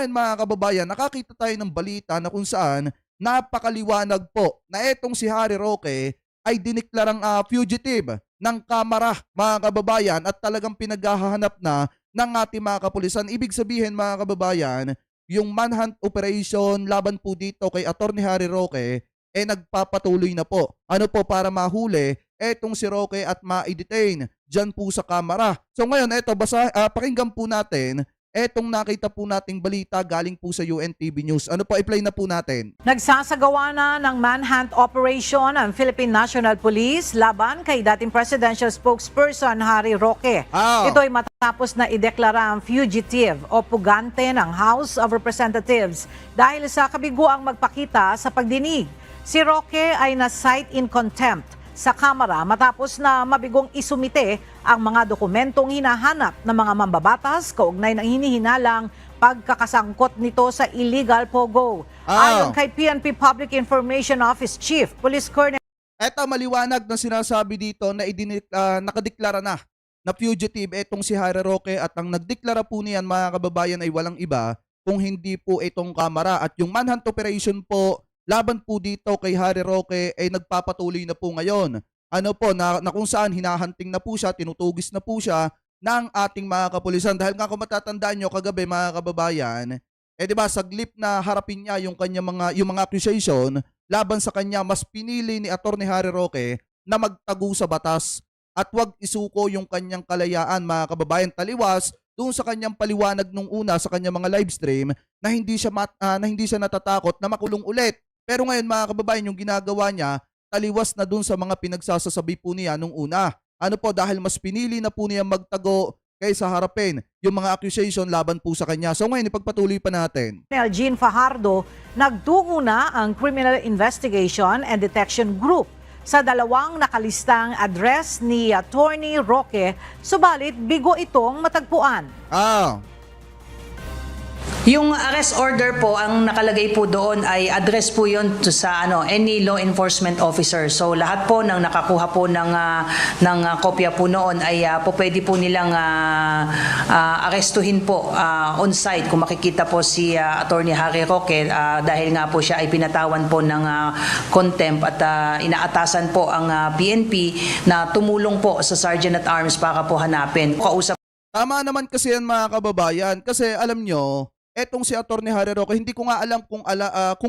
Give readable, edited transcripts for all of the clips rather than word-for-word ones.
ngayon mga kababayan, nakakita tayo ng balita na kung saan napakaliwanag po na etong si Harry Roque ay diniklarang fugitive ng Kamara mga kababayan at talagang pinaghahanap na ng ating mga kapulisan. Ibig sabihin mga kababayan, yung manhunt operation laban po dito kay Attorney Harry Roque nagpapatuloy na po. Ano po para mahuli etong si Roque at ma-detain dyan po sa Kamara. So ngayon, pakinggan po natin etong nakita po nating balita galing po sa UNTV News. Ano po, i-play na po natin. Nagsasagawa na ng manhunt operation ang Philippine National Police laban kay dating presidential spokesperson Harry Roque. Ito ay matapos na ideklara ang fugitive o pugante ng House of Representatives dahil sa kabiguang magpakita sa pagdinig. Si Roque ay na-cite in contempt sa Kamara matapos na mabigong isumite ang mga dokumentong hinahanap ng mga mambabatas kaugnay ng hinihinalang pagkakasangkot nito sa illegal pogo. Ayon kay PNP Public Information Office Chief Police Colonel. Eto maliwanag na sinasabi dito na nakadeklara na fugitive etong si Harry Roque at ang nagdeklara po niyan mga kababayan ay walang iba kung hindi po itong Kamara at yung manhunt operation po laban po dito kay Harry Roque ay nagpapatuloy na po ngayon. Ano po, na kung saan hinahanting na po siya, tinutugis na po siya ng ating mga kapulisan. Dahil nga kung matatandaan nyo kagabi mga kababayan, diba, saglip na harapin niya yung mga accusation laban sa kanya, mas pinili ni Attorney Harry Roque na magtago sa batas at wag isuko yung kanyang kalayaan mga kababayan, taliwas doon sa kanyang paliwanag nung una sa kanyang mga live stream na hindi siya natatakot na makulong ulit. Pero ngayon mga kababayan, yung ginagawa niya, taliwas na dun sa mga pinagsasasabi po niya nung una. Ano po, dahil mas pinili na po niya magtago kaysa harapin yung mga accusation laban po sa kanya. So ngayon, ipagpatuloy pa natin. Jean Fajardo, nagtungo na ang Criminal Investigation and Detection Group sa dalawang nakalistang address ni Attorney Roque, subalit bigo itong matagpuan. Yung arrest order po, ang nakalagay po doon ay address po yun to sa any law enforcement officer. So lahat po ng nakakuha po ng kopya po noon ay po pwede po nilang arestuhin po on site kung makikita po si Attorney Harry Roque dahil nga po siya ay pinatawan po ng contempt at inaatasan po ang PNP na tumulong po sa Sergeant at Arms para po hanapin. Tama naman kasi yan mga kababayan, kasi alam nyo, etong si Attorney Harry Roque, hindi ko nga alam kung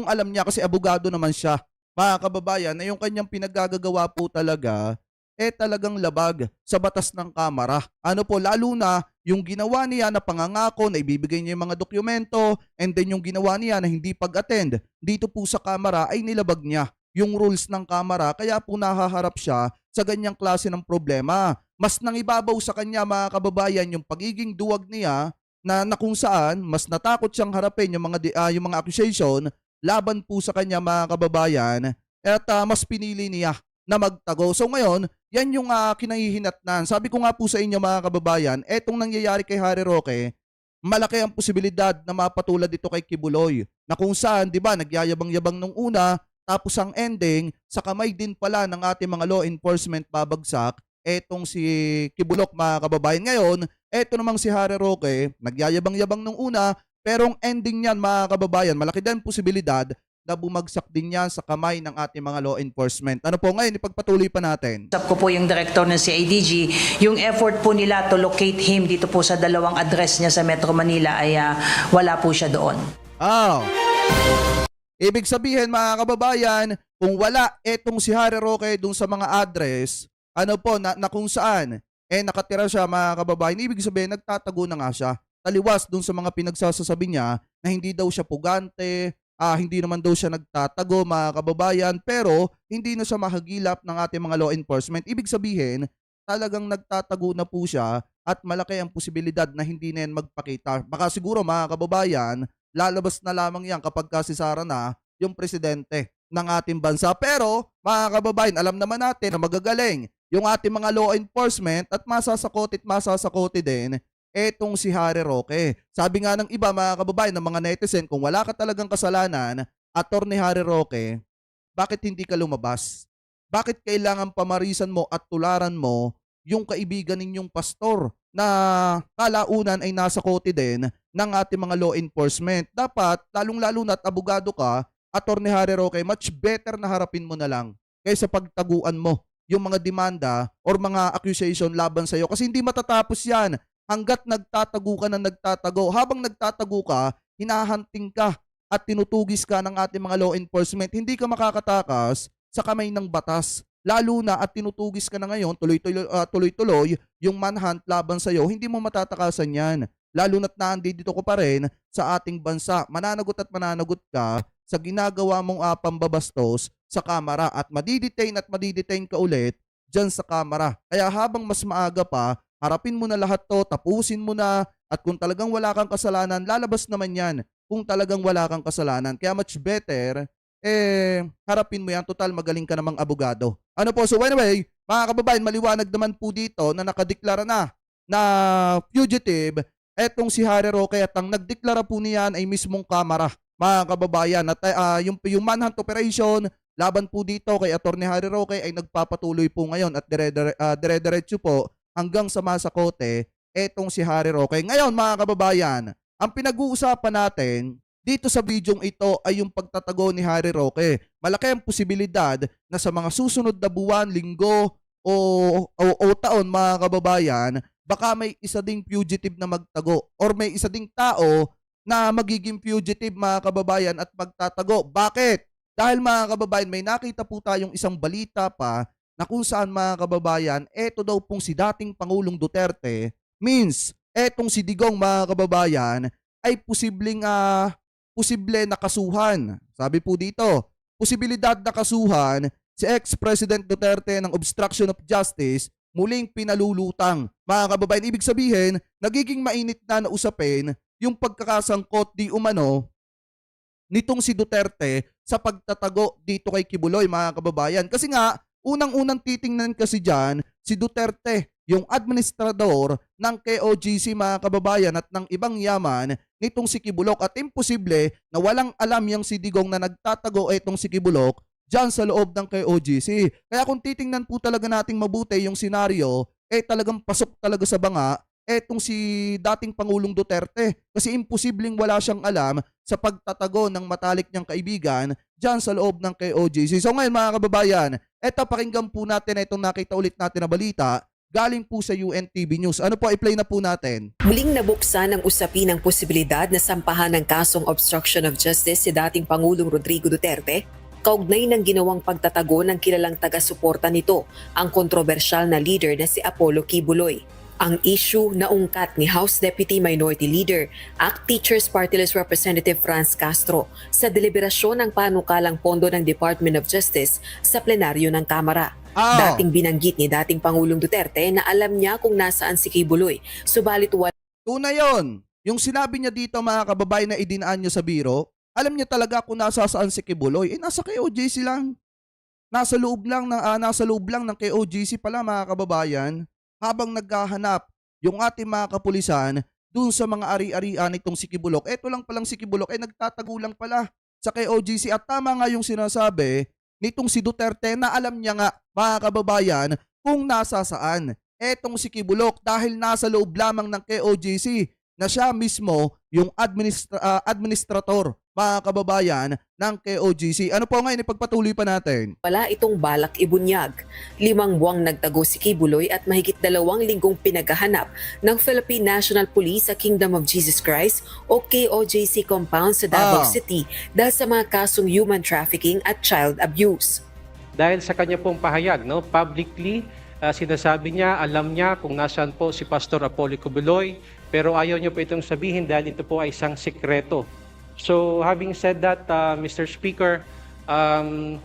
alam niya kasi abogado naman siya. Mga kababayan, na yung kanyang pinaggagawa po talaga, talagang labag sa batas ng Kamara. Ano po, lalo na yung ginawa niya na pangangako na ibibigay niya yung mga dokumento and then yung ginawa niya na hindi pag-attend dito po sa Kamara ay nilabag niya yung rules ng Kamara, kaya po nahaharap siya sa ganyang klase ng problema. Mas nangibabaw sa kanya mga kababayan yung pagiging duwag niya na kung saan mas natakot siyang harapin yung mga accusation laban po sa kanya mga kababayan at mas pinili niya na magtago. So ngayon, yan yung kinahihinatnan. Sabi ko nga po sa inyo mga kababayan, etong nangyayari kay Harry Roque, malaki ang posibilidad na mapatulad ito kay Kibuloy na kung saan, di ba, nagyayabang-yabang nung una tapos ang ending, sa kamay din pala ng ating mga law enforcement babagsak etong si Kibulok mga kababayan. Ngayon, eto namang si Harry Roque, nagyayabang-yabang nung una, pero ang ending niyan mga kababayan, malaki din posibilidad na bumagsak din yan sa kamay ng ating mga law enforcement. Ano po ngayon, ipagpatuloy pa natin. Usap ko po yung director ng CIDG, yung effort po nila to locate him dito po sa dalawang address niya sa Metro Manila ay wala po siya doon. Ibig sabihin mga kababayan, kung wala etong si Harry Roque dun sa mga address, ano po, na kung saan nakatira siya mga kababayan, ibig sabihin nagtatago na nga siya. Taliwas dun sa mga pinagsasasabi niya na hindi daw siya pugante, hindi naman daw siya nagtatago mga kababayan, pero hindi na siya mahagilap ng ating mga law enforcement. Ibig sabihin, talagang nagtatago na po siya at malaki ang posibilidad na hindi na yan magpakita. Baka siguro mga kababayan, lalabas na lamang yan kapag kasi Sara na yung presidente ng ating bansa. Pero mga kababayan, alam naman natin na magagaling yung ating mga law enforcement at masasakot din etong si Harry Roque. Sabi nga ng iba mga kababayan, ng mga netizen, kung wala ka talagang kasalanan, Attorney Harry Roque, bakit hindi ka lumabas? Bakit kailangan pamarisan mo at tularan mo yung kaibigan ninyong pastor na kalaunan ay nasa kote din ng ating mga law enforcement. Dapat, lalong-lalo na at abogado ka, Atty. Harry Roque, much better na harapin mo na lang kaysa pagtaguan mo yung mga demanda or mga accusation laban sa'yo. Kasi hindi matatapos yan hanggat nagtatago ka na nagtatago. Habang nagtatago ka, hinahanting ka at tinutugis ka ng ating mga law enforcement. Hindi ka makakatakas sa kamay ng batas. Lalo na at tinutugis ka na ngayon, tuloy-tuloy yung manhunt laban sa'yo, hindi mo matatakasan yan. Lalo na't nandito ko pa rin sa ating bansa. Mananagot at mananagot ka sa ginagawa mong pambabastos sa kamera at madidetain ka ulit dyan sa kamera. Kaya habang mas maaga pa, harapin mo na lahat to, tapusin mo na, at kung talagang wala kang kasalanan, lalabas naman yan kung talagang wala kang kasalanan. Kaya much better, harapin mo yan. Total, magaling ka namang abogado. Ano po, so anyway, mga kababayan, maliwanag naman po dito na nakadeklara na fugitive etong si Harry Roque at ang nagdeklara po niyan ay mismong kamera, mga kababayan. At yung manhunt operation laban po dito kay Atty. Harry Roque ay nagpapatuloy po ngayon at dire-diretso po hanggang sa masakote etong si Harry Roque. Ngayon, mga kababayan, ang pinag-uusapan natin dito sa bidyong ito ay yung pagtatago ni Harry Roque. Malaki ang posibilidad na sa mga susunod na buwan, linggo o taon, mga kababayan, baka may isa ding fugitive na magtago or may isa ding tao na magiging fugitive, mga kababayan, at magtatago. Bakit? Dahil, mga kababayan, may nakita po tayong isang balita pa na kung saan, mga kababayan, eto daw pong si dating Pangulong Duterte, means etong si Digong, mga kababayan, ay posible na kasuhan. Sabi po dito, posibilidad na kasuhan si ex-President Duterte ng obstruction of justice, muling pinalulutang. Mga kababayan, ibig sabihin, nagiging mainit na usapin yung pagkakasangkot di umano nitong si Duterte sa pagtatago dito kay Kibuloy, mga kababayan. Kasi nga, unang-unang titingnan kasi dyan, si Duterte, yung administrador ng KOGC, mga kababayan, at ng ibang yaman nitong si Kibulok, at imposible na walang alam yung si Digong na nagtatago itong si Kibulok dyan sa loob ng KOGC. Kaya kung titingnan po talaga nating mabuti yung senaryo, talagang pasok talaga sa banga etong si dating Pangulong Duterte. Kasi imposibleng wala siyang alam sa pagtatago ng matalik niyang kaibigan dyan sa loob ng KOGC. So ngayon, mga kababayan, eto, pakinggan po natin itong nakita ulit natin na balita galing po sa UNTV News. Ano po, i-play na po natin. Muling nabuksan ang usapin ng posibilidad na sampahan ng kasong obstruction of justice si dating Pangulong Rodrigo Duterte kaugnay ng ginawang pagtatago ng kilalang taga-suporta nito, ang kontrobersyal na leader na si Apollo Kibuloy. Ang issue na ungkat ni House Deputy Minority Leader, ACT Teachers Party List Representative Franz Castro sa deliberasyon ng panukalang pondo ng Department of Justice sa plenaryo ng Kamara. Dating binanggit ni dating Pangulong Duterte na alam niya kung nasaan si Kibuloy, subalit wala. Tunay yun. Yung sinabi niya dito, mga kababayan, na idinaan niya sa biro, alam niya talaga kung nasaan si Kibuloy. Nasa KOGC lang. Nasa loob lang ng KOGC pala, mga kababayan, habang naghahanap yung ating mga kapulisan dun sa mga ari-arian nitong si Kibulok. Eto lang palang si Kibulok nagtatago lang pala sa KOGC. At tama nga yung sinasabi nitong si Duterte na alam niya nga, mga kababayan, kung nasa saan etong si Kibulok dahil nasa loob lamang ng KOGC na siya mismo yung administrator, mga kababayan, ng KOGC. Ano po ngayon, ipagpatuloy pa natin. Wala itong balak ibunyag. 5 buwang nagtago si Kibuloy at mahigit 2 linggong pinaghahanap ng Philippine National Police sa Kingdom of Jesus Christ o KOJC compound sa Davao City dahil sa mga kasong human trafficking at child abuse. Dahil sa kanya pong pahayag, publicly, sinasabi niya, alam niya kung nasaan po si Pastor Apollo Kibuloy, pero ayaw niyo po itong sabihin dahil ito po ay isang sikreto. So having said that, Mr. Speaker,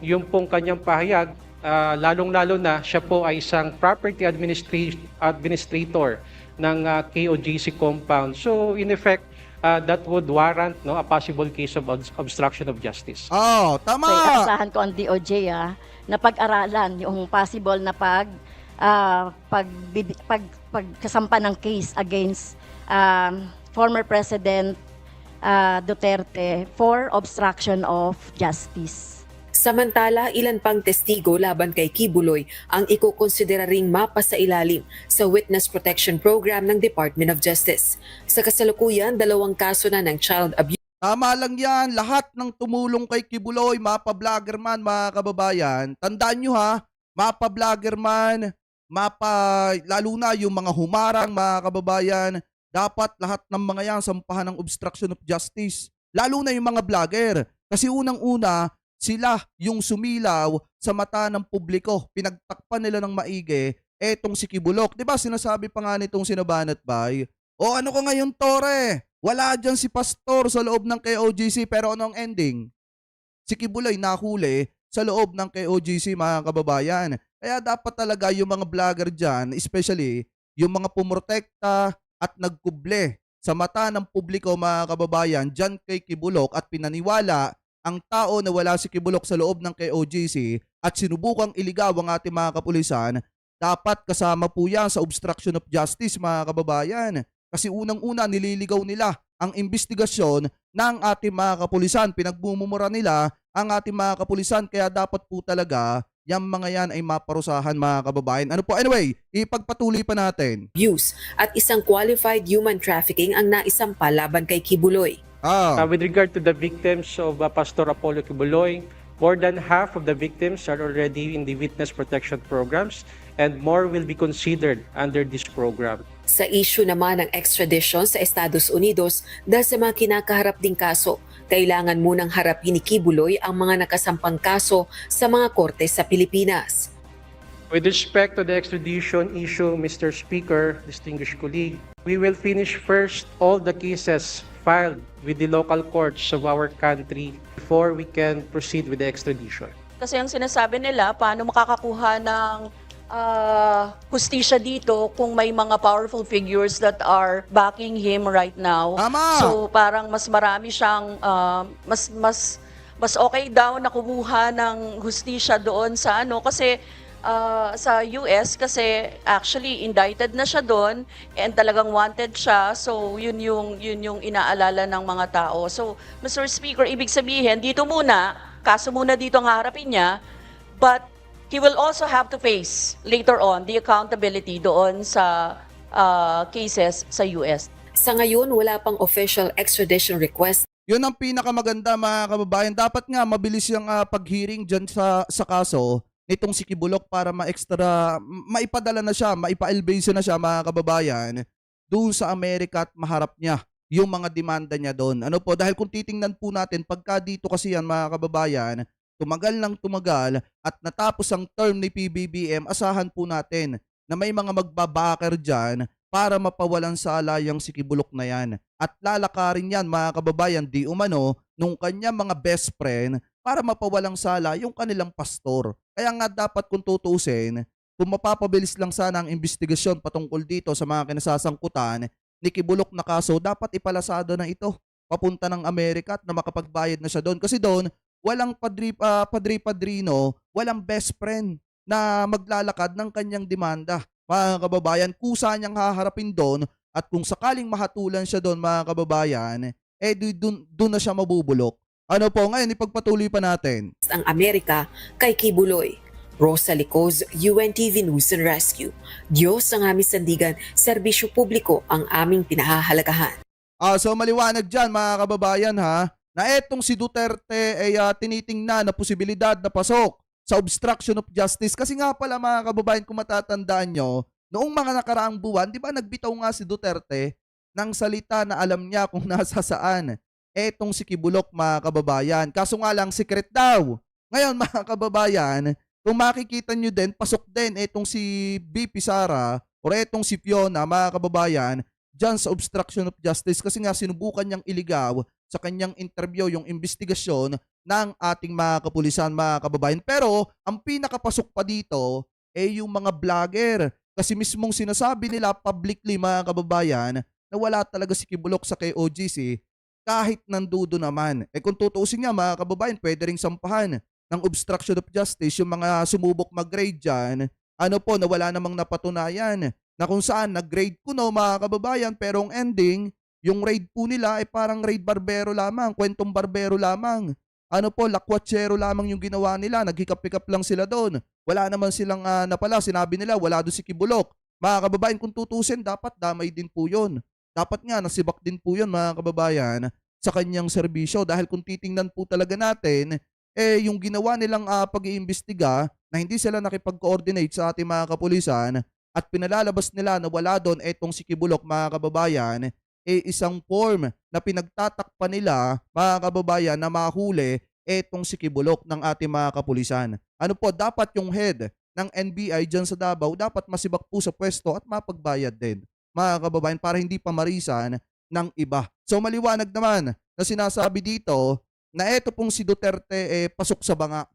yung pong kanyang pahayag, lalong-lalo na siya po ay isang property administrator ng KOGC compound. So in effect, that would warrant a possible case of obstruction of justice. Tama! So, asahan ko ang DOJ na pag-aralan yung possible na pagkasampa ng case against former President Duterte for obstruction of justice. Samantala, ilan pang testigo laban kay Kibuloy ang ikukonsidera ring mapasailalim sa Witness Protection Program ng Department of Justice. Sa kasalukuyan, 2 kaso na ng child abuse. Tama lang yan. Lahat ng tumulong kay Kibuloy, mapa-vlogger man, mga kababayan. Tandaan nyo ha, mapa-vlogger man, lalo na yung mga humarang, mga kababayan, dapat lahat ng mga yan sampahan ng obstruction of justice. Lalo na yung mga vlogger. Kasi unang-una, sila yung sumilaw sa mata ng publiko. Pinagtakpan nila ng maigi etong si Kibulok. 'Di ba sinasabi pa nga nitong sinabanat bay? O ano ko ngayon, Tore? Wala dyan si Pastor sa loob ng KOGC, pero anong ending? Si Kibuloy nahuli sa loob ng KOGC, mga kababayan. Kaya dapat talaga yung mga vlogger dyan, especially yung mga pumrotekta at nagkuble sa mata ng publiko, mga kababayan, dyan kay Kibulok at pinaniwala ang tao na wala si Kibulok sa loob ng KOGC at sinubukang iligaw ang ating mga kapulisan, dapat kasama po yan sa obstruction of justice, mga kababayan. Kasi unang-una nililigaw nila ang investigasyon ng ating mga kapulisan. Pinagbumumura nila ang ating mga kapulisan, kaya dapat po talaga yung mga yan ay maparusahan, mga kababayan. Ano po? Anyway, ipagpatuloy pa natin. Abuse at isang qualified human trafficking ang naisampa laban kay Kibuloy. With regard to the victims of Pastor Apollo Kibuloy, more than half of the victims are already in the witness protection programs and more will be considered under this program. Sa issue naman ng extradition sa Estados Unidos dahil sa mga kinakaharap ding kaso, kailangan munang harapin ni Kibuloy ang mga nakasampang kaso sa mga korte sa Pilipinas. With respect to the extradition issue, Mr. Speaker, distinguished colleague, we will finish first all the cases filed with the local courts of our country before we can proceed with the extradition. Kasi ang sinasabi nila, paano makakakuha ng hustisya dito kung may mga powerful figures that are backing him right now. Tama! So parang mas marami siyang, mas okay daw na kumuha ng hustisya doon sa kasi sa US kasi actually indicted na siya doon and talagang wanted siya. So yun yung inaalala ng mga tao. So Mr. Speaker, ibig sabihin dito muna, kaso muna dito ang haharapin niya, but he will also have to face later on the accountability doon sa cases sa US. Sa ngayon, wala pang official extradition request. Yun ang pinakamaganda, mga kababayan. Dapat nga mabilis yung pag-hearing dyan sa kaso nitong si Kibulok para maipadala na siya, maipa-elevation na siya, mga kababayan, doon sa Amerika at maharap niya yung mga demanda niya doon. Ano po, dahil kung titingnan po natin, pagka dito kasi yan, mga kababayan, tumagal ng tumagal at natapos ang term ni PBBM, asahan po natin na may mga magbabaker dyan para mapawalan sala yung si Kibulok na yan. At lalakarin yan, mga kababayan, di umano, nung kanya mga best friend para mapawalang sala yung kanilang pastor. Kaya nga dapat kung tutuusin, kung mapapabilis lang sana ang investigasyon patungkol dito sa mga kinasasangkutan ni Kibulok na kaso, dapat ipalasada na ito papunta ng Amerika at na makapagbayad na siya doon. Kasi doon, walang padri-padrino, walang best friend na maglalakad ng kanyang demanda. Mga kababayan, kusa niyang haharapin doon at kung sakaling mahatulan siya doon, mga kababayan, doon na siya mabubulok. Ano po, ngayon ipagpatuloy pa natin. Ang Amerika kay Kibuloy. Rosa Licoz, UNTV News and Rescue. Diyos ang aming sandigan, serbisyo publiko ang aming pinahahalagahan. So maliwanag dyan, mga kababayan, ha, na etong si Duterte ay tinitingnan na posibilidad na pasok sa obstruction of justice. Kasi nga pala, mga kababayan, kung matatandaan nyo, noong mga nakaraang buwan, di ba nagbitaw nga si Duterte ng salita na alam niya kung nasa saan etong si Kibulok, mga kababayan. Kaso nga lang, secret daw. Ngayon, mga kababayan, kung makikita nyo din, pasok din etong si BP Sara o etong si Fiona, mga kababayan, dyan sa obstruction of justice kasi nga sinubukan niyang iligaw sa kanyang interview yung investigasyon ng ating mga kapulisan, mga kababayan. Pero ang pinakapasok pa dito ay yung mga vlogger. Kasi mismong sinasabi nila publicly, mga kababayan, na wala talaga si Kibulok sa KOGC kahit nandudo naman. Kung tutuusin nga, mga kababayan, pwede ring sampahan ng obstruction of justice yung mga sumubok mag-grade dyan. Ano po, na wala namang napatunayan na kung saan nag-grade kuno, mga kababayan, pero ang ending, yung raid po nila ay parang raid barbero lamang, kwentong barbero lamang. ano po, lakwatsero lamang yung ginawa nila. Naghikap-hikap lang sila doon. Wala naman silang napala. Sinabi nila, wala doon si Kibulok. Mga kababayan, kung tutusin, dapat damay din po yun. Dapat nga, nasibak din po yun, mga kababayan, sa kanyang serbisyo. Dahil kung titingnan po talaga natin, yung ginawa nilang pag-iimbestiga na hindi sila nakipag-coordinate sa ating mga kapulisan at pinalalabas nila na wala doon etong si Kibulok, mga kababayan, isang form na pinagtatakpan nila, mga kababayan, na mahuli etong si Kibulok ng ating mga kapulisan. Ano po, dapat yung head ng NBI dyan sa Davao, dapat masibak po sa pwesto at mapagbayad din, mga kababayan, para hindi pa marisan ng iba. So maliwanag naman na sinasabi dito na eto pong si Duterte pasok sa banga.